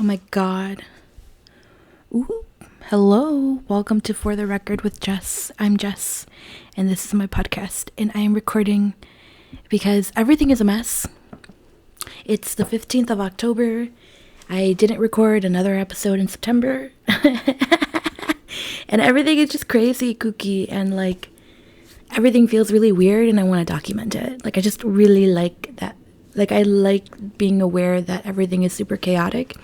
Oh my god. Ooh. Hello. Welcome to For the Record with Jess. I'm Jess, and this is my podcast, and I am recording because everything is a mess. It's the 15th of October. I didn't record another episode in September. And everything is just crazy, kooky, and everything feels really weird, and I want to document it. I just really like that. I like being aware that everything is super chaotic.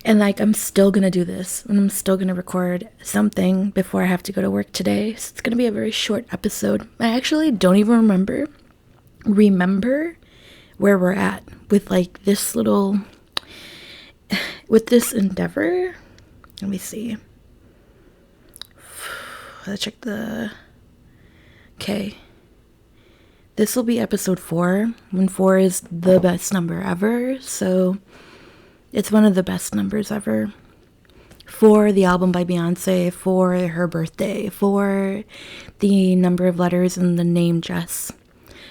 And I'm still gonna do this, and I'm still gonna record something before I have to go to work today. So it's gonna be a very short episode. I actually don't even remember where we're at with this little, with this endeavor. Let me see. Let's check okay. This will be episode 4, when 4 is the best number ever, so it's one of the best numbers ever. 4, the album by Beyonce, 4, her birthday, 4, the number of letters in the name Jess.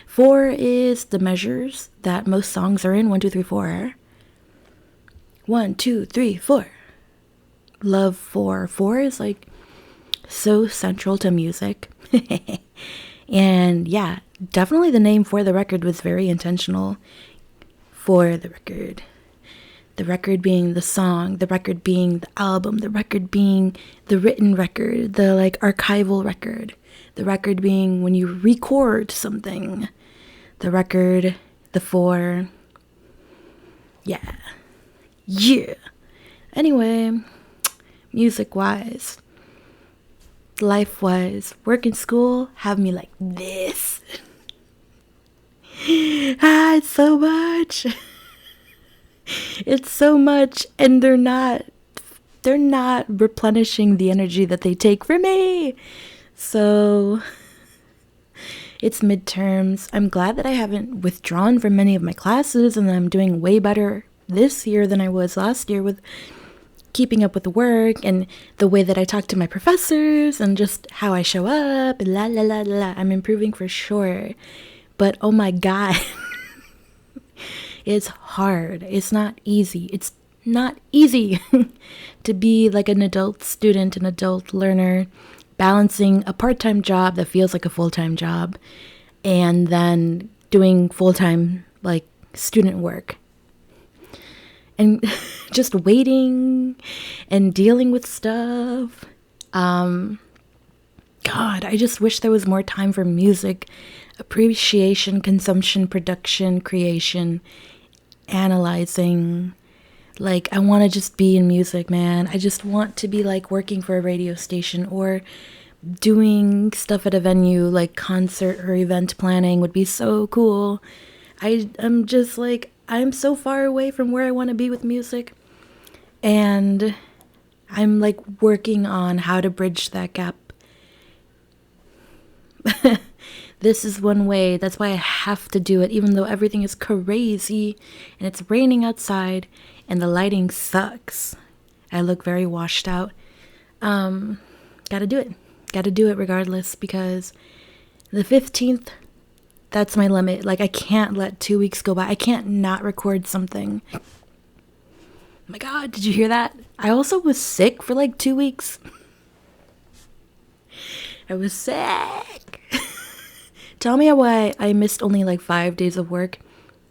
4 is the measures that most songs are in. 1, 2, 3, 4. 1, 2, 3, 4. Love 4. 4 is so central to music. And yeah, definitely the name For the Record was very intentional. For the record. The record being the song, the record being the album, the record being the written record, the archival record, the record being when you record something, the record, the 4. Yeah. Anyway, music-wise, life-wise, work and school have me like this. It's so much. It's so much, and they're not replenishing the energy that they take from me. So it's midterms. I'm glad that I haven't withdrawn from many of my classes, and I'm doing way better this year than I was last year with keeping up with the work and the way that I talk to my professors and just how I show up. La la la la. I'm improving for sure. But oh my god. It's hard. It's not easy. It's not easy to be an adult student, an adult learner, balancing a part-time job that feels like a full-time job, and then doing full-time student work. And just waiting and dealing with stuff. God, I just wish there was more time for music, appreciation, consumption, production, creation, analyzing. I want to just be in music, man. I just want to be working for a radio station or doing stuff at a venue, concert or event planning would be so cool. I'm just I'm so far away from where I want to be with music, and I'm working on how to bridge that gap. This is one way. That's why I have to do it, even though everything is crazy and it's raining outside and the lighting sucks. I look very washed out. Gotta do it. Gotta do it regardless, because the 15th, that's my limit. I can't let 2 weeks go by. I can't not record something. Oh my god, did you hear that? I also was sick for 2 weeks. I was sick. Tell me why I missed only 5 days of work.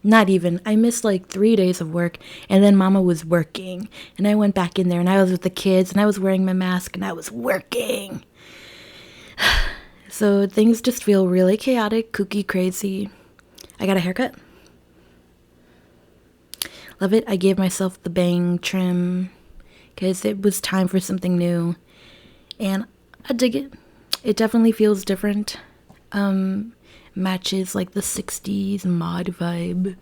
Not even. I missed 3 days of work, and then mama was working, and I went back in there, and I was with the kids, and I was wearing my mask, and I was working. So things just feel really chaotic, kooky, crazy. I got a haircut. Love it. I gave myself the bang trim because it was time for something new, and I dig it. It definitely feels different. Matches the 60s mod vibe,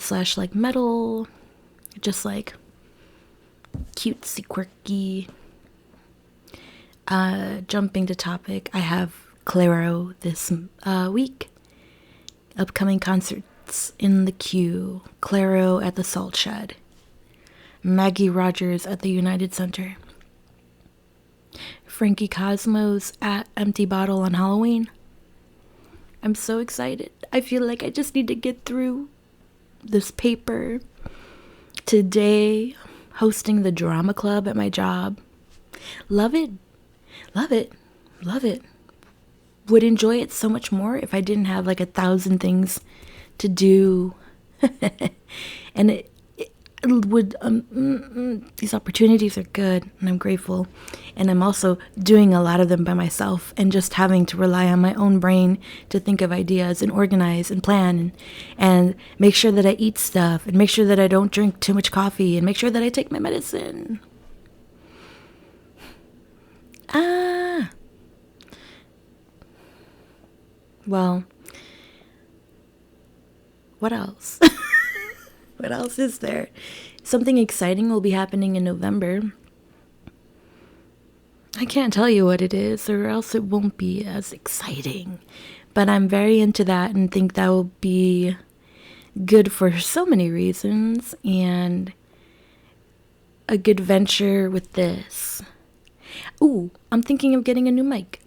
slash metal, just cutesy, quirky. Jumping to topic, I have Claro this week. Upcoming concerts in the queue. Claro at the Salt Shed. Maggie Rogers at the United Center. Frankie Cosmos at Empty Bottle on Halloween. I'm so excited. I feel like I just need to get through this paper Today, hosting the drama club at my job. Love it. Love it. Love it. Would enjoy it so much more if I didn't have like 1,000 things to do. And it would, these opportunities are good, and I'm grateful. And I'm also doing a lot of them by myself and just having to rely on my own brain to think of ideas and organize and plan and make sure that I eat stuff and make sure that I don't drink too much coffee and make sure that I take my medicine. Well, what else? What else is there? Something exciting will be happening in November. I can't tell you what it is, or else it won't be as exciting. But I'm very into that and think that will be good for so many reasons, and a good venture with this. Ooh, I'm thinking of getting a new mic.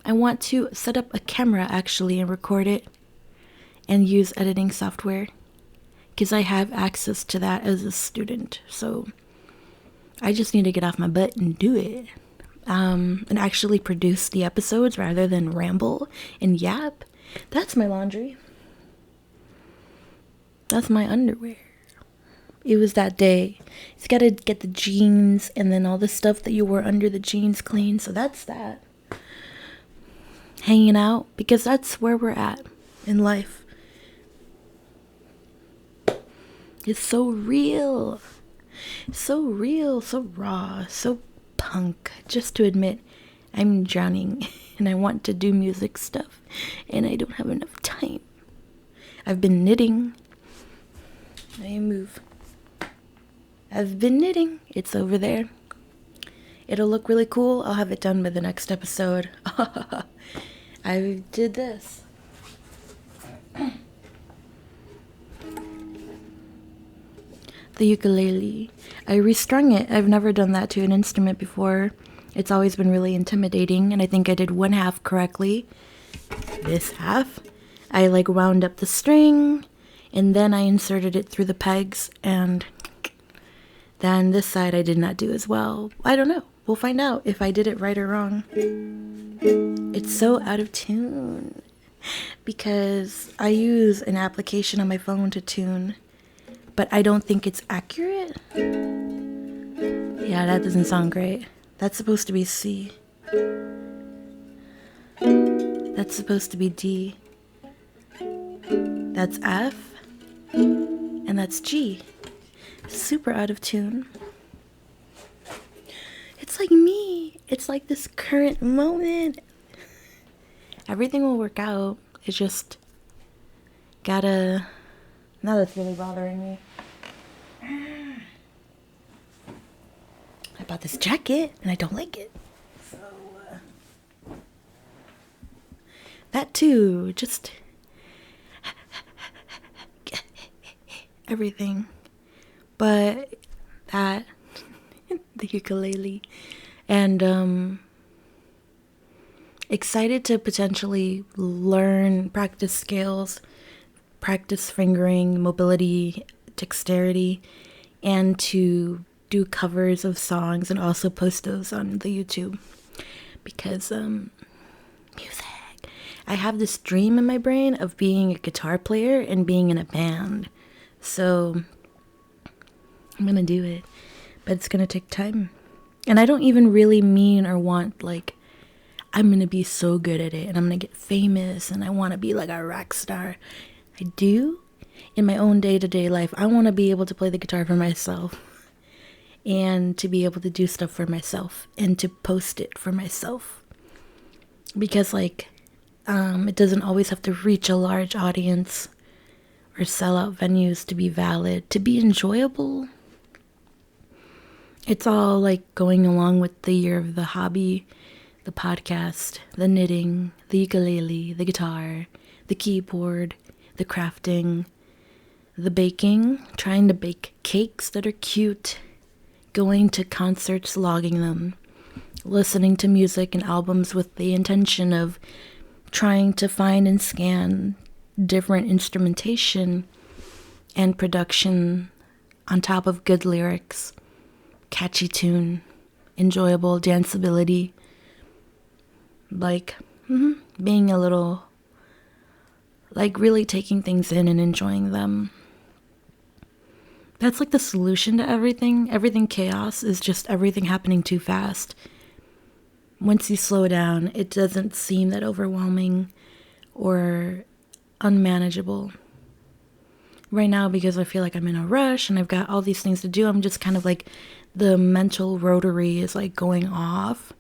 I want to set up a camera actually and record it and use editing software because I have access to that as a student. So I just need to get off my butt and do it. And actually produce the episodes rather than ramble and yap. That's my laundry. That's my underwear. It was that day. It's got to get the jeans and then all the stuff that you wore under the jeans clean. So that's that. Hanging out, because that's where we're at in life. It's so real. So real, so raw, so punk. Just to admit, I'm drowning and I want to do music stuff and I don't have enough time. I've been knitting. I've been knitting. It's over there. It'll look really cool. I'll have it done by the next episode. I did this. The ukulele. I restrung it. I've never done that to an instrument before. It's always been really intimidating, and I think I did one half correctly. This half, I wound up the string, and then I inserted it through the pegs, and then this side I did not do as well. I don't know. We'll find out if I did it right or wrong. It's so out of tune because I use an application on my phone to tune, but I don't think it's accurate. Yeah, that doesn't sound great. That's supposed to be C. That's supposed to be D. That's F. And that's G. Super out of tune. It's like me. It's like this current moment. Everything will work out. It's just gotta... Now that's really bothering me. I bought this jacket and I don't like it. So, that too. Just... everything. But that... the ukulele. And, excited to potentially learn, practice scales, practice fingering, mobility, dexterity, and to do covers of songs and also post those on the YouTube. Because, music. I have this dream in my brain of being a guitar player and being in a band. So, I'm gonna do it. But it's gonna take time. And I don't even really mean or want, I'm gonna be so good at it and I'm gonna get famous and I wanna be like a rock star. I do. In my own day-to-day life, I wanna be able to play the guitar for myself and to be able to do stuff for myself and to post it for myself. Because, it doesn't always have to reach a large audience or sell out venues to be valid, to be enjoyable. It's all going along with the year of the hobby, the podcast, the knitting, the ukulele, the guitar, the keyboard, the crafting, the baking, trying to bake cakes that are cute, going to concerts, logging them, listening to music and albums with the intention of trying to find and scan different instrumentation and production on top of good lyrics, catchy tune, enjoyable danceability, like being a little, like really taking things in and enjoying them. That's like the solution to everything. Everything chaos is just everything happening too fast. Once you slow down, it doesn't seem that overwhelming or unmanageable. Right now, because I feel like I'm in a rush and I've got all these things to do, I'm just kind of like, the mental rotary is like going off.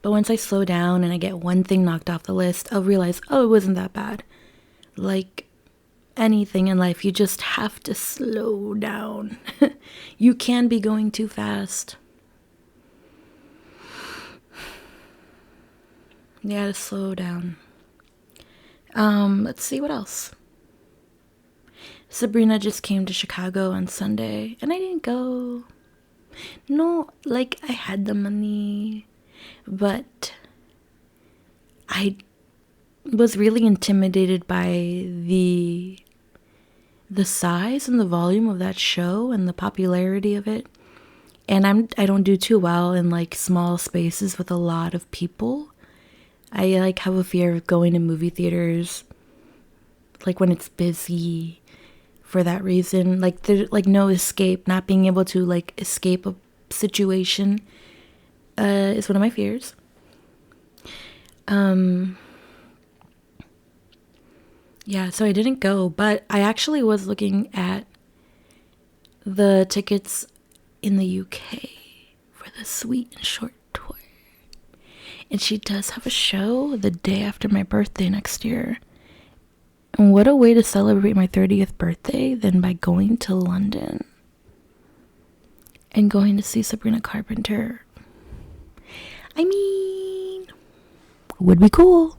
But once I slow down and I get one thing knocked off the list, I'll realize, oh, it wasn't that bad. Like anything in life, you just have to slow down. You can be going too fast. You gotta slow down. Let's see what else. Sabrina just came to Chicago on Sunday, and I didn't go. No, like, I had the money, but I was really intimidated by the size and the volume of that show and the popularity of it. And I don't do too well in like small spaces with a lot of people. I like have a fear of going to movie theaters like when it's busy for that reason. Like there's like no escape, not being able to like escape a situation is one of my fears. Yeah, so I didn't go, but I actually was looking at the tickets in the UK for the Sweet and Short tour. And she does have a show the day after my birthday next year. And what a way to celebrate my 30th birthday than by going to London and going to see Sabrina Carpenter. I mean, would be cool.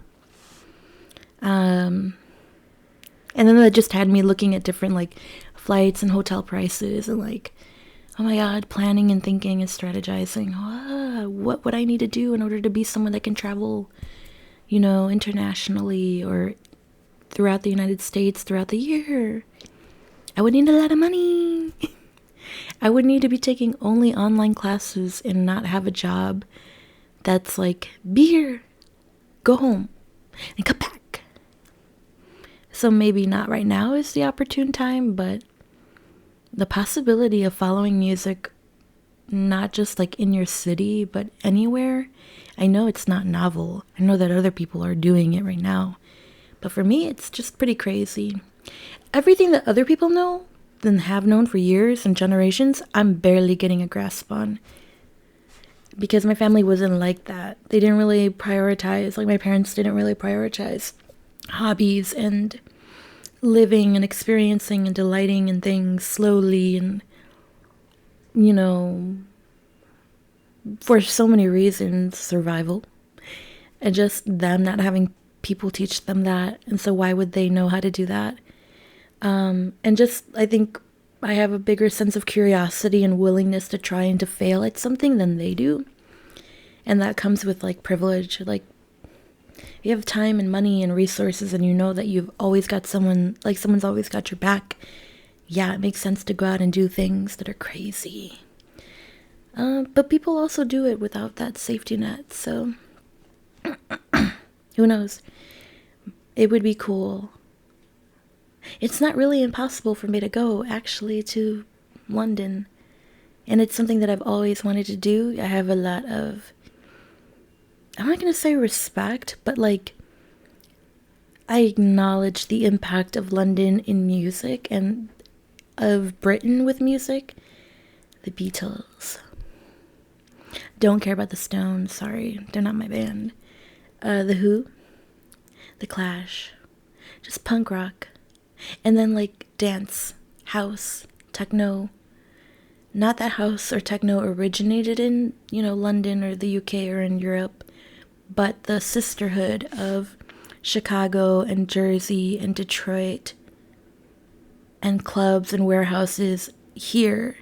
And then that just had me looking at different like flights and hotel prices and like, oh my God, planning and thinking and strategizing. What would I need to do in order to be someone that can travel, you know, internationally or throughout the United States throughout the year? I would need a lot of money. I would need to be taking only online classes and not have a job that's like, be here, go home, and come back. So maybe not right now is the opportune time, but the possibility of following music, not just like in your city, but anywhere. I know it's not novel. I know that other people are doing it right now. But for me, it's just pretty crazy. Everything that other people know and have known for years and generations, I'm barely getting a grasp on. Because my family wasn't like that. They didn't really prioritize, like my parents didn't really prioritize hobbies and living and experiencing and delighting in things slowly and, you know, for so many reasons, survival, and just them not having people teach them that. And so why would they know how to do that? And just, I think I have a bigger sense of curiosity and willingness to try and to fail at something than they do. And that comes with like privilege. Like, you have time and money and resources and you know that you've always got someone, like someone's always got your back. Yeah, it makes sense to go out and do things that are crazy. But people also do it without that safety net, so who knows? It would be cool. It's not really impossible for me to go, actually, to London. And it's something that I've always wanted to do. I have a lot of, I'm not going to say respect, but like, I acknowledge the impact of London in music and of Britain with music. The Beatles. Don't care about the Stones, sorry. They're not my band. The Who. The Clash. Just punk rock. And then like dance, house, techno. Not that house or techno originated in, you know, London or the UK or in Europe, but the sisterhood of Chicago and Jersey and Detroit and clubs and warehouses here.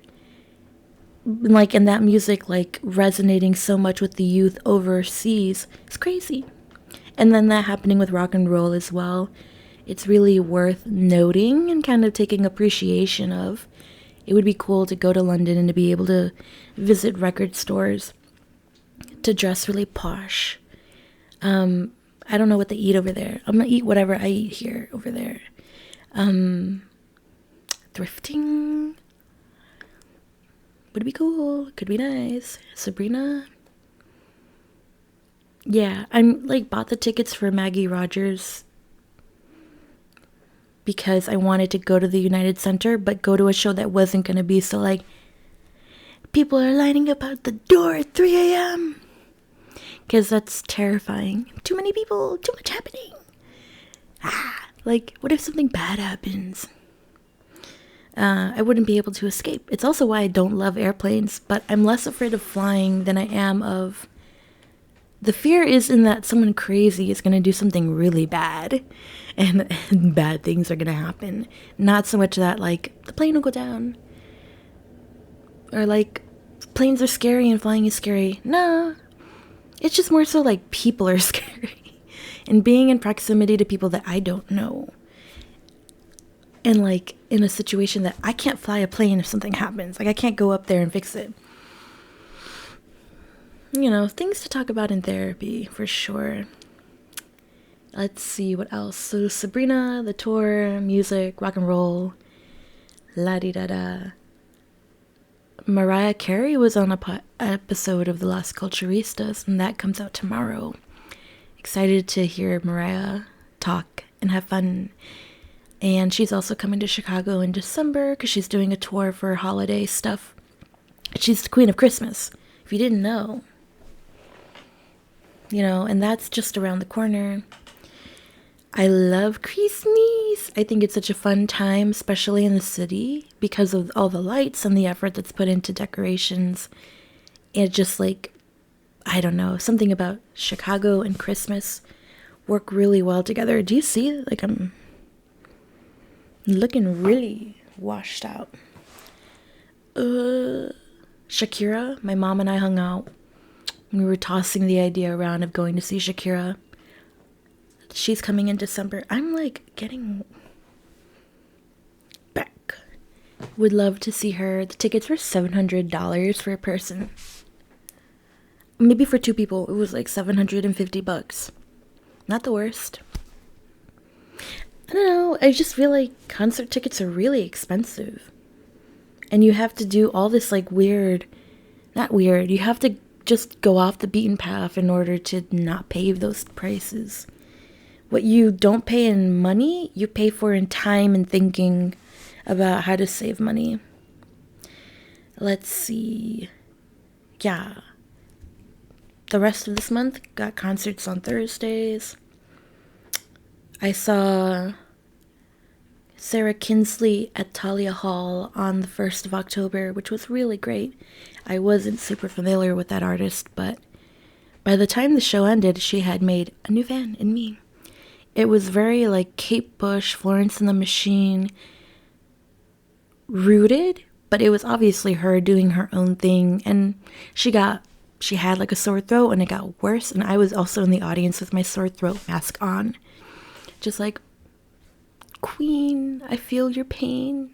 Like, and that music like resonating so much with the youth overseas. It's crazy. And then that happening with rock and roll as well. It's really worth noting and kind of taking appreciation of. It would be cool to go to London and to be able to visit record stores, to dress really posh. I don't know what they eat over there. I'm gonna eat whatever I eat here over there. Thrifting would be cool. Could be nice. Sabrina. Yeah, I'm like bought the tickets for Maggie Rogers because I wanted to go to the United Center, but go to a show that wasn't gonna be so like people are lining up out the door at 3 a.m. Because that's terrifying. Too many people, too much happening. Like, what if something bad happens? I wouldn't be able to escape. It's also why I don't love airplanes, but I'm less afraid of flying than I am of... The fear is in that someone crazy is going to do something really bad, and bad things are going to happen. Not so much that, like, the plane will go down. Or, like, planes are scary and flying is scary. No. It's just more so, like, people are scary. And being in proximity to people that I don't know. And, like, in a situation that I can't fly a plane if something happens. Like, I can't go up there and fix it. You know, things to talk about in therapy, for sure. Let's see, what else? So, Sabrina, the tour, music, rock and roll, la-di-da-da. Mariah Carey was on a episode of The Las Culturistas, and that comes out tomorrow. Excited to hear Mariah talk and have fun. And she's also coming to Chicago in December because she's doing a tour for holiday stuff. She's the Queen of Christmas, if you didn't know. You know, and that's just around the corner. I love Christmas. I think it's such a fun time, especially in the city, because of all the lights and the effort that's put into decorations. And just like, I don't know, something about Chicago and Christmas work really well together. Do you see? Like, I'm looking really washed out. Shakira, my mom and I hung out. We were tossing the idea around of going to see Shakira. She's coming in December. I'm like getting back. Would love to see her. The tickets were $700 for a person. Maybe for two people, it was like $750. Not the worst. I don't know. I just feel like concert tickets are really expensive. And you have to do all this like weird, not weird, you have to just go off the beaten path in order to not pay those prices. What you don't pay in money, you pay for in time and thinking about how to save money. Let's see. Yeah. The rest of this month got concerts on Thursdays. I saw Sarah Kinsley at Talia Hall on the 1st of October, which was really great. I wasn't super familiar with that artist, but by the time the show ended, she had made a new fan in me. It was very like Kate Bush, Florence and the Machine rooted, but it was obviously her doing her own thing, and she had like a sore throat and it got worse, and I was also in the audience with my sore throat mask on. Just like, Queen, I feel your pain.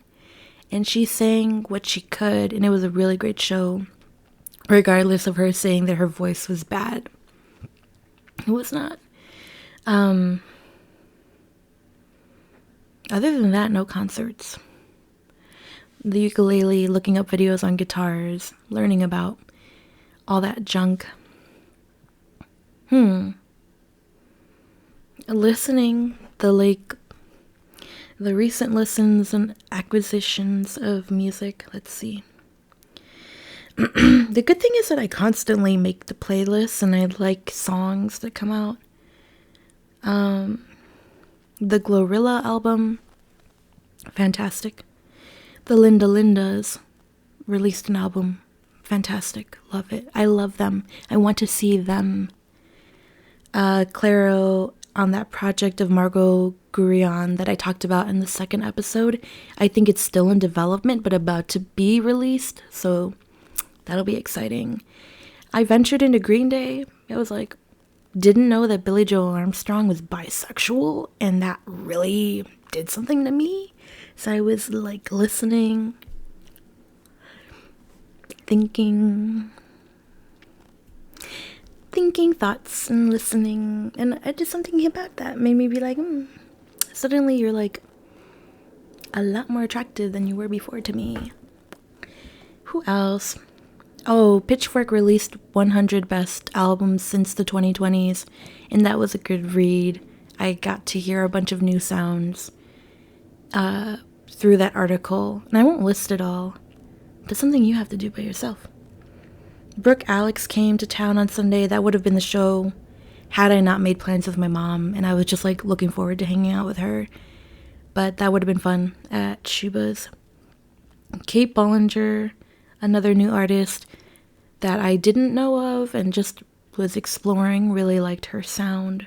And she sang what she could, and it was a really great show, regardless of her saying that her voice was bad. It was not. Other than that, no concerts. The ukulele, looking up videos on guitars, learning about all that junk. Listening, the recent listens and acquisitions of music. Let's see. The good thing is that I constantly make the playlists and I like songs that come out. The Glorilla album, fantastic. The Linda Lindas released an album, fantastic. Love it. I love them. I want to see them. Clairo on that project of Margot Gurrian that I talked about in the second episode. I think it's still in development, but about to be released, so that'll be exciting. I ventured into Green Day. I was like, didn't know that Billie Joe Armstrong was bisexual, and that really did something to me. So I was like listening, thinking thoughts and listening, and I did something about that made me be like, suddenly you're like a lot more attractive than you were before to me. Who else? Oh, Pitchfork released 100 best albums since the 2020s, and that was a good read. I got to hear a bunch of new sounds through that article, and I won't list it all. That's something you have to do by yourself. Brooke Alex came to town on Sunday. That would have been the show had I not made plans with my mom, and I was just like looking forward to hanging out with her. But that would have been fun at Shuba's. Kate Bollinger, another new artist that I didn't know of and just was exploring, really liked her sound.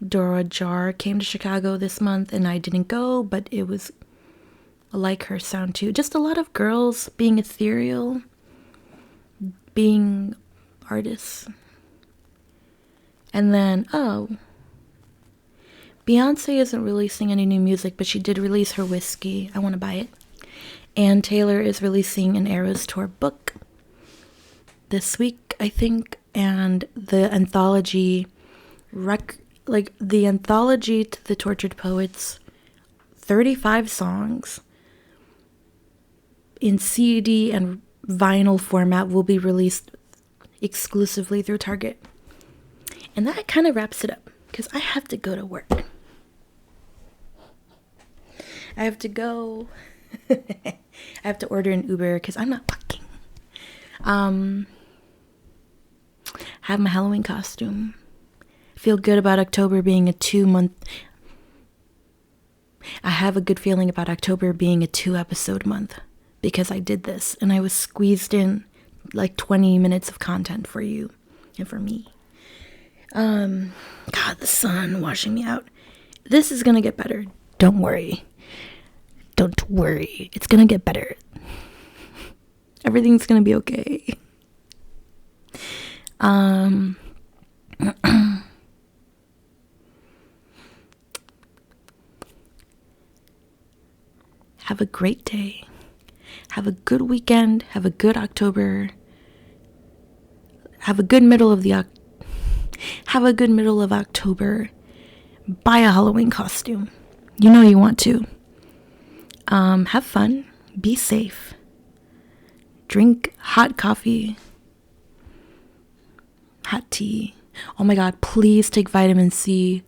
Dora Jar came to Chicago this month, and I didn't go, but it was like her sound too. Just a lot of girls being ethereal, being artists. And then, Beyonce isn't releasing any new music, but she did release her whiskey. I want to buy it. Ann Taylor is releasing an Eras Tour book this week, I think, and the anthology, the anthology to the Tortured Poets, 35 songs in CD and vinyl format will be released exclusively through Target. And that kind of wraps it up, because I have to go to work. I have to go. I have to order an Uber because I'm not fucking. Have my Halloween costume. Feel good about October being a 2-month. I have a good feeling about October being a 2-episode month because I did this and I was squeezed in like 20 minutes of content for you and for me. God, the sun washing me out. This is gonna get better. Don't worry. Don't worry. It's gonna get better. Everything's gonna be okay. Have a great day. Have a good weekend. Have a good October. Have a good middle of October. Buy a Halloween costume. You know you want to. Have fun. Be safe. Drink hot coffee. Hot tea. Oh my God, please take vitamin C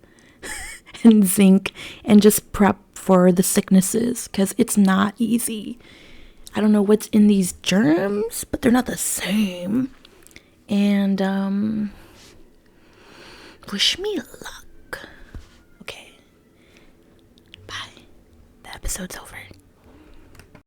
and zinc and just prep for the sicknesses because it's not easy. I don't know what's in these germs, but they're not the same. And wish me luck. Okay. Bye. The episode's over.